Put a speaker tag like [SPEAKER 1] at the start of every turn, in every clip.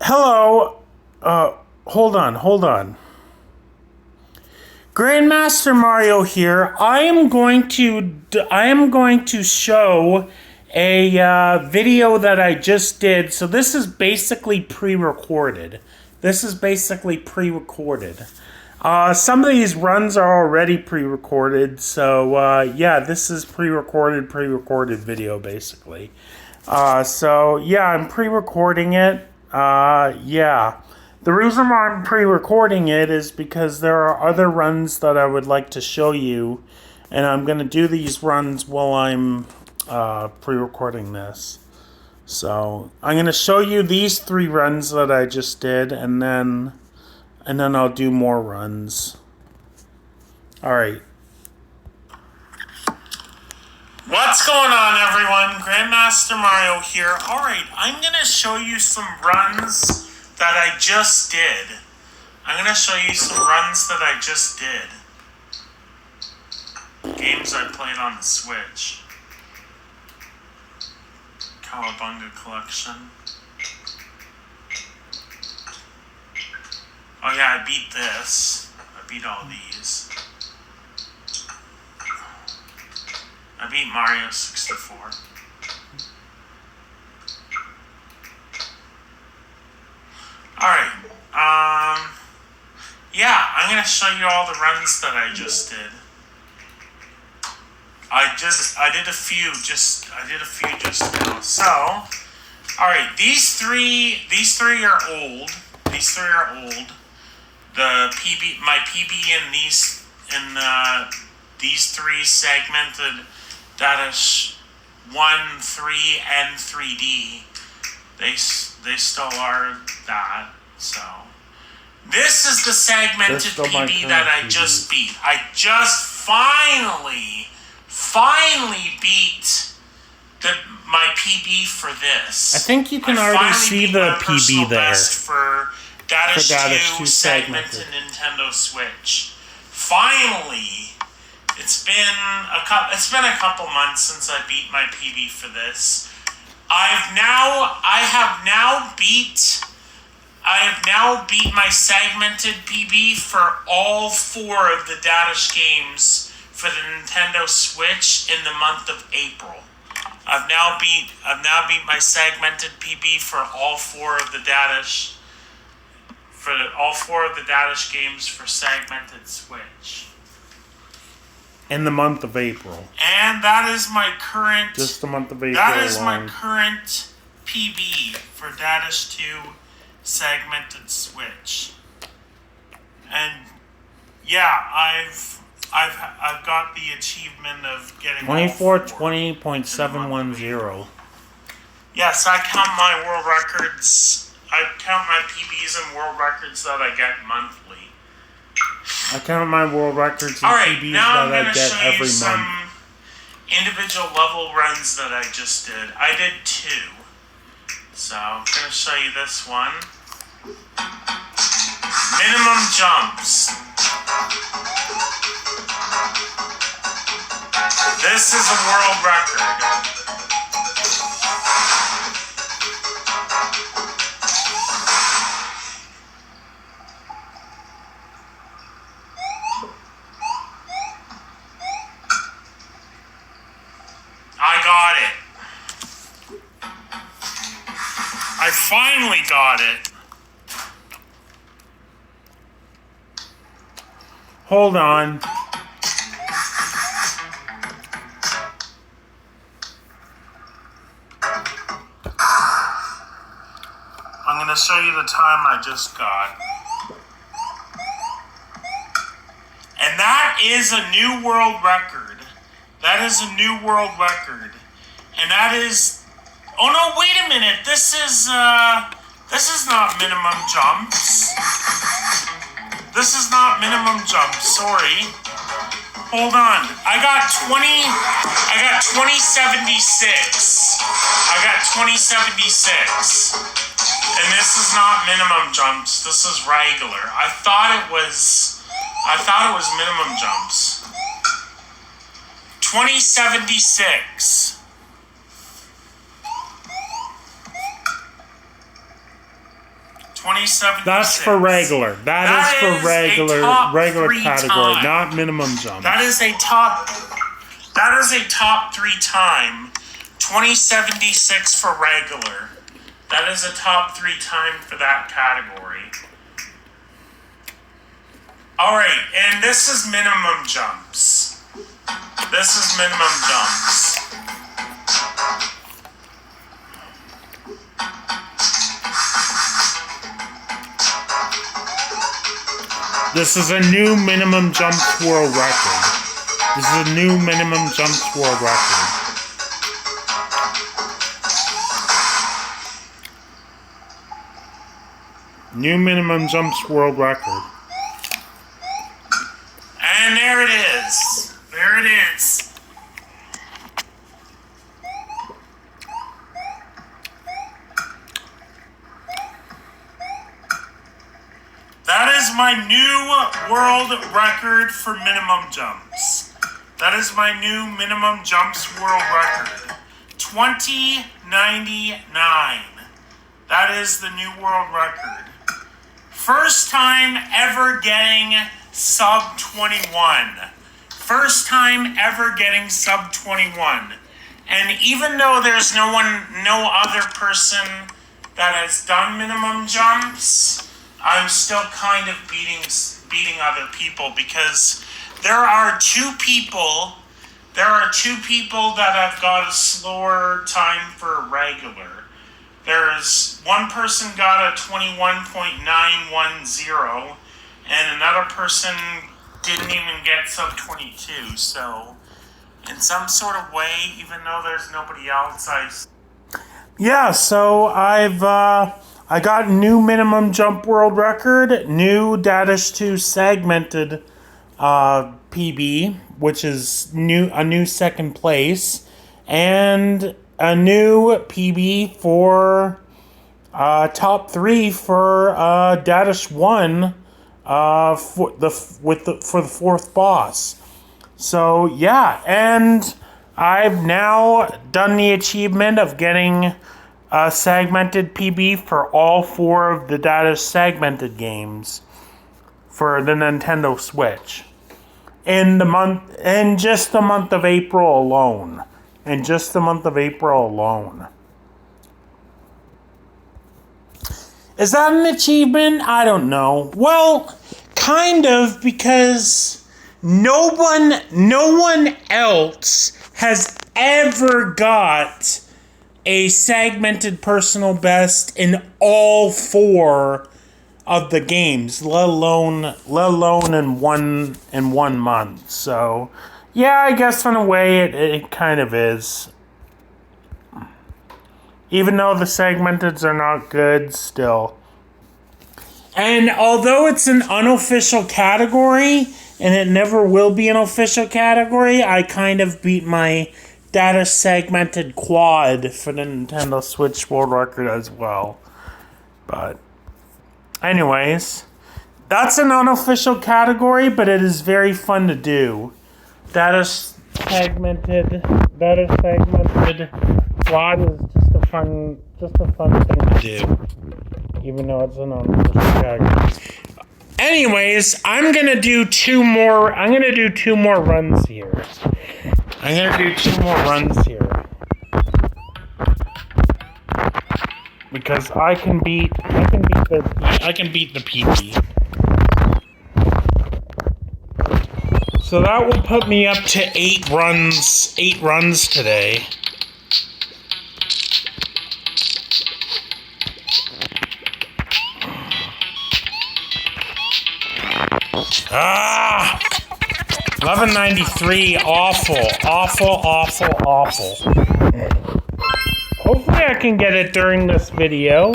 [SPEAKER 1] Hello. Hold on. Grandmaster Mario here. I am going to show a video that I just did. So this is basically pre-recorded. Some of these runs are already pre-recorded. So yeah, this is pre-recorded video basically. So yeah, I'm pre-recording it. Yeah. The reason why I'm pre-recording it is because there are other runs that I would like to show you, and I'm going to do these runs while I'm pre-recording this. So I'm going to show you these 3 runs that I just did, and then I'll do more runs. All right. What's going on, everyone? Grandmaster Mario here. All right, I'm going to show you some runs that I just did. Games I played on the Switch. Cowabunga Collection. Oh yeah, I beat this. I beat all these. I beat Mario 64. Alright, yeah, I'm going to show you all the runs that I just did. I did a few just now. So, alright, these three are old. My PB in these 3 segmented dadish 1, 3, and 3D. They still are that. So this is the segmented PB that I just beat. I just finally beat my PB for this. I think you can already see the PB there. Best for Dadish 2 segmented Nintendo Switch. Finally. It's been a couple months since I beat my PB for this. I have now beat my segmented PB for all 4 of the dadish games for the Nintendo Switch in the month of April. I've now beat my segmented PB for all 4 of the dadish games for segmented Switch. In the month of April. And that is my current... Just the month of April That is alone. My current PB for Dadish 2 segmented Switch. And yeah, I've got the achievement of getting 2420.710. Yes, I count my world records. I count my PBs and world records that I get monthly. I count my world records and PBs that I get every month. Some individual level runs that I just did. I did 2. So I'm going to show you this one. Minimum jumps. This is a world record. I finally got it. Hold on. I'm going to show you the time I just got. And that is a new world record. And that is... Oh no, wait a minute. This is not minimum jumps. Sorry. Hold on. I got 2076. And this is not minimum jumps. This is regular. I thought it was minimum jumps. 2076. 2076. That's for regular. That is for regular category, not minimum jump. That is a top 3 time. 2076 for regular. That is a top 3 time for that category. Alright, and this is minimum jumps. This is minimum jumps. This is a new minimum jumps world record. This is a new minimum jumps world record. New minimum jumps world record. And there it is. There it is. That is my new world record for minimum jumps. That is my new minimum jumps world record. 2099. That is the new world record. First time ever getting sub 21. First time ever getting sub 21. And even though there's no other person that has done minimum jumps, I'm still kind of beating other people because there are two people that have got a slower time for regular. There's one person got a 21.910 and another person didn't even get sub 22. So in some sort of way, even though there's nobody else, so I got new minimum jump world record, new dadish 2 segmented PB, which is a new second place, and a new PB for top 3 for dadish 1 for the fourth boss. So yeah, and I've now done the achievement of getting a segmented PB for all 4 of the dadish segmented games for the Nintendo Switch in just the month of April alone. Is that an achievement? I don't know. Well, kind of, because no one else has ever got a segmented personal best in all 4 of the games, let alone in one month. So yeah, I guess in a way it kind of is. Even though the segmenteds are not good still. And although it's an unofficial category, and it never will be an official category, I kind of beat my dadish segmented quad for the Nintendo Switch world record as well. But anyways, that's an unofficial category, but it is very fun to do. Dadish segmented quad is just a fun thing to do, even though it's an unofficial category. Anyways, I'm gonna do two more runs here. Because I can beat the PB. So that will put me up to 8 runs today. Ah! 1193, awful. Hopefully I can get it during this video.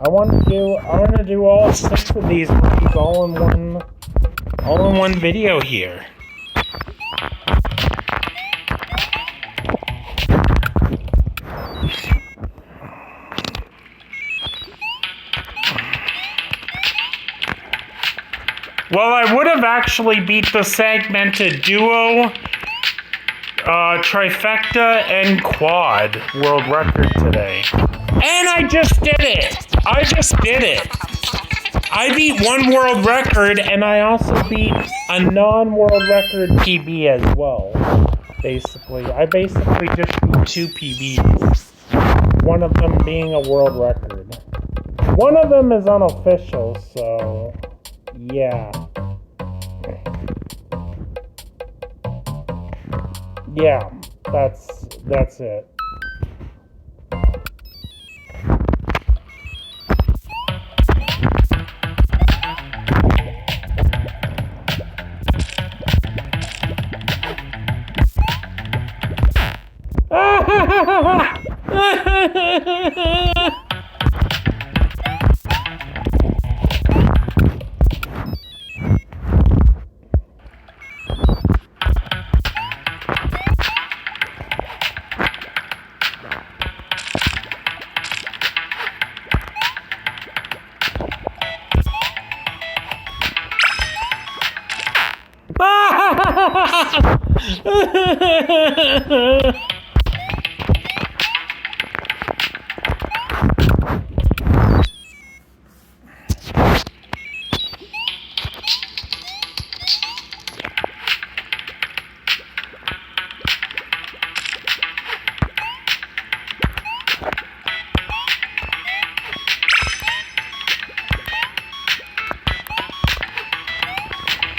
[SPEAKER 1] I want to do all 6 of these all in one video here. Well, I would have actually beat the segmented duo, trifecta, and quad world record today. And I just did it! I just did it. I beat one world record, and I also beat a non-world record PB as well. Basically, I basically just beat 2 PBs. One of them being a world record. One of them is unofficial, so yeah. Yeah, that's it.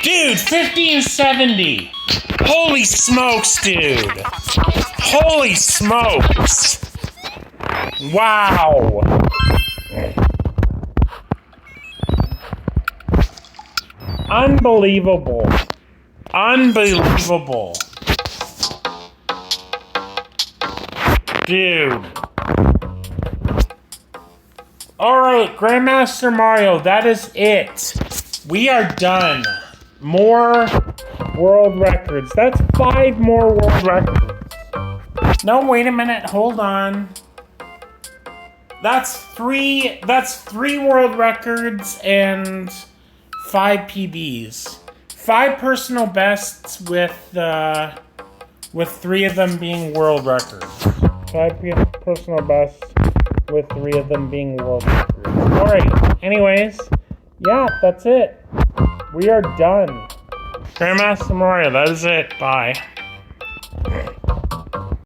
[SPEAKER 1] Dude, 1570. Holy smokes, dude. Holy smokes. Wow. Unbelievable. Unbelievable. Dude. Alright, Grandmaster Mario, that is it. We are done. More world records. That's 5 more world records. No, wait a minute. Hold on. That's 3 world records and 5 PBs. 5 personal bests with 3 of them being world records. 5 personal bests with 3 of them being world records. Alright, anyways, yeah, that's it. We are done. Grandmaster Mario, that is it. Bye.